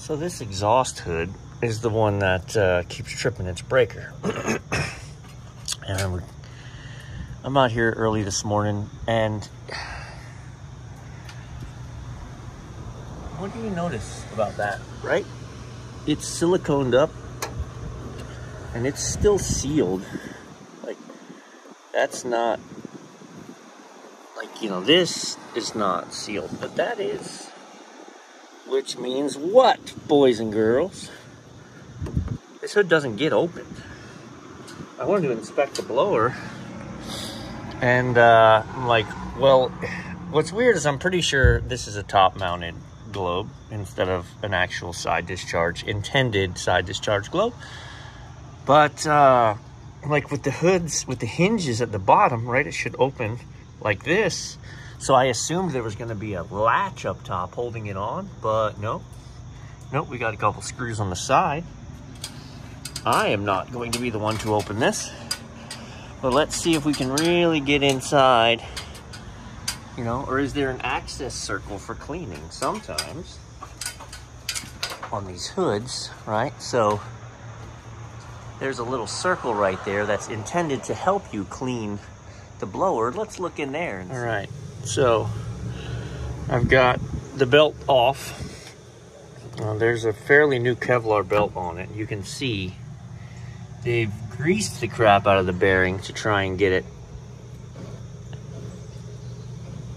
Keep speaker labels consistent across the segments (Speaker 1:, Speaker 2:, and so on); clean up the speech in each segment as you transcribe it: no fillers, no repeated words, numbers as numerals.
Speaker 1: So this exhaust hood is the one that keeps tripping its breaker. And I'm out here early this morning, and what do you notice about that, right? It's siliconed up, and it's still sealed. Like, that's not, like, you know, this is not sealed, but that is. Which means what, boys and girls? This hood doesn't get opened. I wanted to inspect the blower, and I'm like, well, what's weird is I'm pretty sure this is a top-mounted globe instead of an actual side discharge, intended side discharge globe. But like with the hoods, with the hinges at the bottom, right, it should open like this. So I assumed there was going to be a latch up top holding it on, but nope, we got a couple screws on the side. I am not going to be the one to open this, but let's see if we can really get inside, you know, or is there an access circle for cleaning? Sometimes on these hoods, right? So there's a little circle right there that's intended to help you clean the blower. Let's look in there and see. All right. So I've got the belt off. There's a fairly new Kevlar belt on it. You can see they've greased the crap out of the bearing to try and get it.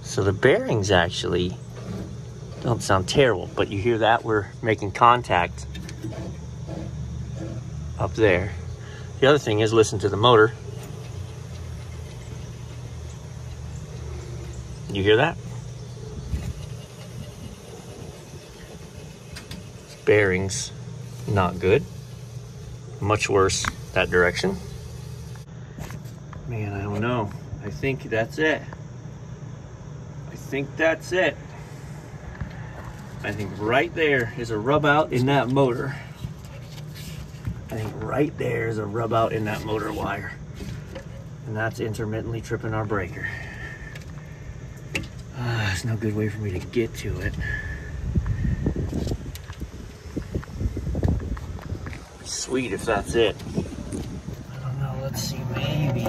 Speaker 1: So the bearings actually don't sound terrible, but you hear that? We're making contact up there. The other thing is, listen to the motor. You hear that? This bearing's not good. Much worse that direction. Man, I don't know. I think that's it. I think that's it. I think right there is a rub out in that motor. I think right there is a rub out in that motor wire. And that's intermittently tripping our breaker. There's no good way for me to get to it. Sweet if that's it. I don't know, let's see, maybe.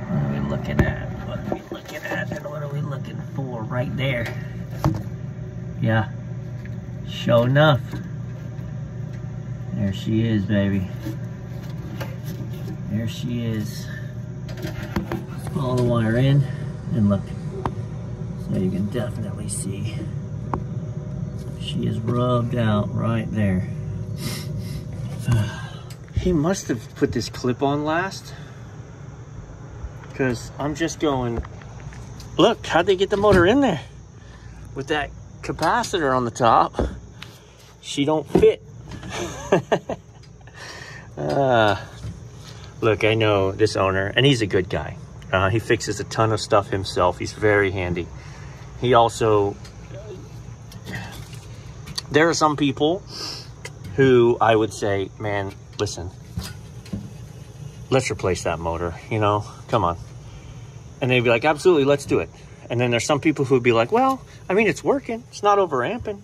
Speaker 1: What are we looking at? What are we looking at? And what are we looking for? Right there. Yeah. Sure enough. There she is, baby. There she is. Follow the wire in and look. So you can definitely see she is rubbed out right there. He must have put this clip on last, because I'm just going, look, how'd they get the motor in there? With that capacitor on the top, she don't fit. Look, I know this owner, and he's a good guy. He fixes a ton of stuff himself. He's very handy. He also, there are some people who I would say, man, listen, let's replace that motor, you know, come on. And they'd be like, absolutely, let's do it. And then there's some people who would be like, well, I mean, it's working. It's not overamping.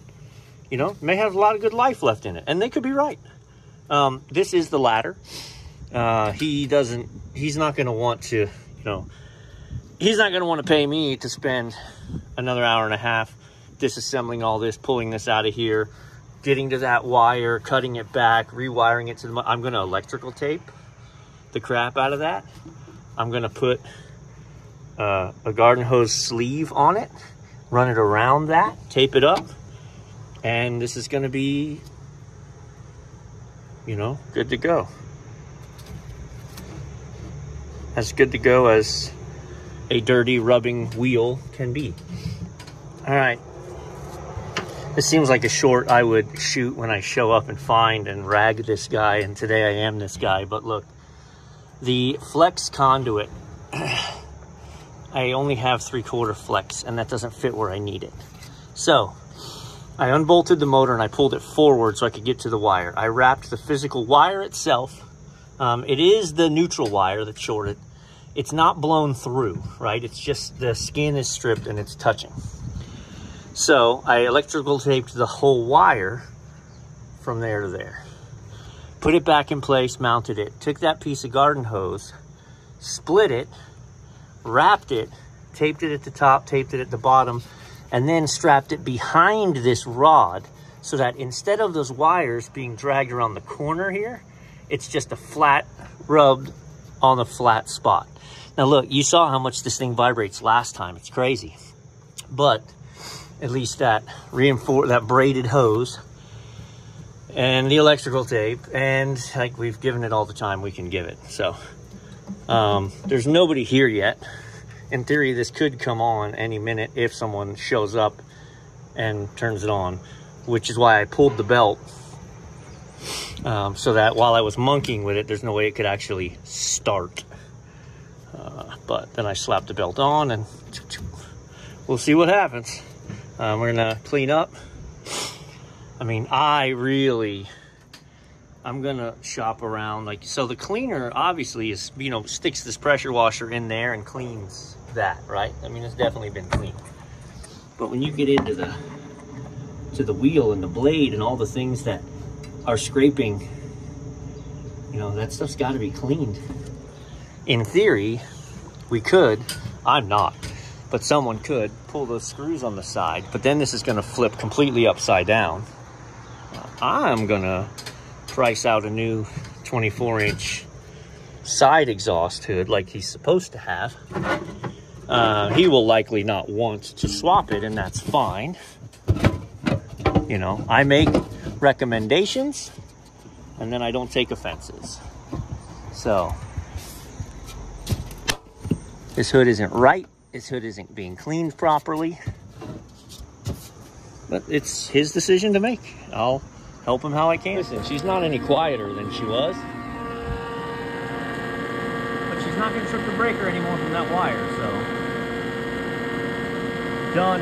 Speaker 1: You know, may have a lot of good life left in it. And they could be right. This is the latter. He's not going to want to, you know, he's not going to want to pay me to spend another hour and a half disassembling all this, pulling this out of here, getting to that wire, cutting it back, rewiring it to the, I'm going to electrical tape the crap out of that. I'm going to put a garden hose sleeve on it, run it around that, tape it up, and this is going to be, you know, good to go. As good to go as a dirty rubbing wheel can be. All right. This seems like a short I would shoot when I show up and find and rag this guy, and today I am this guy. But look, the flex conduit, I only have 3/4 flex, and that doesn't fit where I need it. So I unbolted the motor and I pulled it forward so I could get to the wire. I wrapped the physical wire itself. It is the neutral wire that's shorted. It's not blown through, right? It's just the skin is stripped and it's touching. So I electrical taped the whole wire from there to there. Put it back in place, mounted it, took that piece of garden hose, split it, wrapped it, taped it at the top, taped it at the bottom, and then strapped it behind this rod so that instead of those wires being dragged around the corner here, it's just a flat rubbed on the flat spot. Now look, you saw how much this thing vibrates last time. It's crazy. But at least that braided hose and the electrical tape, and like we've given it all the time we can give it. So there's nobody here yet. In theory, this could come on any minute if someone shows up and turns it on, which is why I pulled the belt so that while I was monkeying with it, there's no way it could actually start. But then I slapped the belt on and we'll see what happens. We're gonna clean up. I mean, I'm gonna shop around. Like, so the cleaner obviously is, you know, sticks this pressure washer in there and cleans that, right? I mean, it's definitely been cleaned. But when you get into the wheel and the blade and all the things that are scraping, you know, that stuff's got to be cleaned. In theory, we could, I'm not, but someone could pull those screws on the side, but then this is going to flip completely upside down. I'm going to price out a new 24-inch side exhaust hood like he's supposed to have. He will likely not want to swap it, and that's fine. You know, I make recommendations, and then I don't take offenses. So, this hood isn't right. This hood isn't being cleaned properly. But it's his decision to make. I'll help him how I can. Listen, she's not any quieter than she was. But she's not going to trip the breaker anymore from that wire, so. Done.